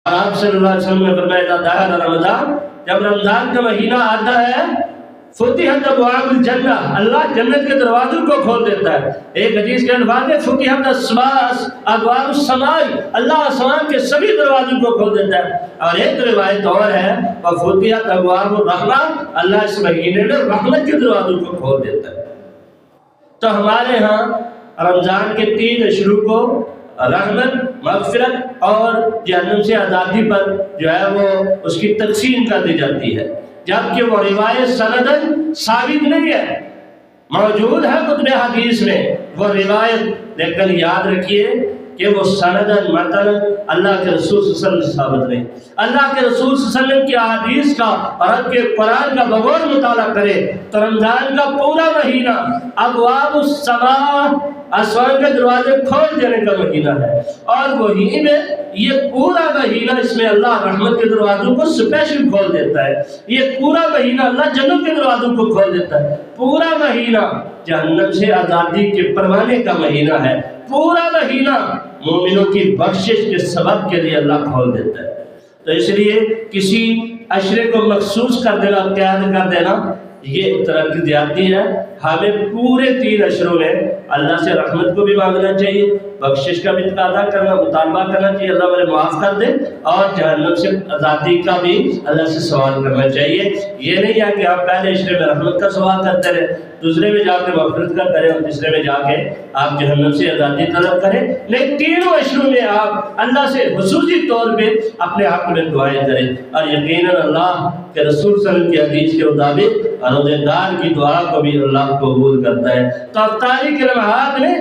آپ صلی اللہ علیہ وسلم نے فرمایا داخل رمضان، جب رمضان کا مہینہ آتا ہے فتحت ابواب الجنہ، اللہ جنت کے دروازوں کو کھول دیتا ہے۔ ایک حدیث کے الفاظ ہے فتحت ابواب السماء، اللہ آسمان کے سبھی دروازوں کو کھول دیتا ہے۔ اور ایک روایت اور ہے فتحت ابواب الرحمہ، اللہ اس مہینے میں رحمت کے دروازوں کو کھول دیتا ہے۔ تو ہمارے ہاں رمضان کے 3 اشروں کو رحمت، مغفرت اور جہنم سے آزادی پر جو ہے وہ اس کی تقسیم کر دی جاتی ہے، جبکہ وہ روایت سندن ثابت نہیں ہے، موجود ہے کتب حدیث میں وہ روایت، لیکن یاد رکھیے کہ وہ سندن متن اللہ کے رسول صلی اللہ علیہ وسلم سے ثابت نہیں۔ اللہ کے رسول صلی اللہ علیہ وسلم کی احادیث کا اور آپ کے قرآن کا بغور مطالعہ کرے تو رمضان کا پورا مہینہ ابواب السماء، آسمان کے دروازے کھول دینے کا مہینہ ہے، اور وہی میں یہ پورا مہینہ اس میں اللہ رحمت کے دروازوں کو سپیشل کھول دیتا ہے، یہ پورا مہینہ اللہ جنت کے دروازوں کو کھول دیتا ہے، پورا مہینہ جہنم سے آزادی کے پروانے کا مہینہ ہے، پورا مہینہ مومنوں کی بخشش کے سبب کے لیے اللہ کھول دیتا ہے۔ تو اس لیے کسی عشرے کو مخصوص کر دینا، قید کر دینا، یہ ترقی زیادتی ہے۔ ہمیں پورے 3 اشروں میں اللہ سے رحمت کو بھی مانگنا چاہیے، بخشش کا بھی تقاضا کرنا، مطالبہ کرنا چاہیے اللہ مجھے معاف کر دے، اور جہنم سے آزادی کا بھی اللہ سے سوال کرنا چاہیے۔ یہ نہیں ہے کہ آپ پہلے اشرے میں رحمت کا سوال کرتے رہے، دوسرے میں جا کے مغفرت کا کریں، اور تیسرے میں جا کے آپ جہنم سے آزادی طلب کریں، نہیں 3 اشروں میں آپ اللہ سے خصوصی طور پہ اپنے حق میں دعائیں کریں، اور یقیناً اللہ کے رسول صلی اللہ علیہ وسلم کی حدیث کے مطابق روزے دار کی دعا کو بھی اللہ قبول کرتا ہے۔ تو افطاری کے لمحات میں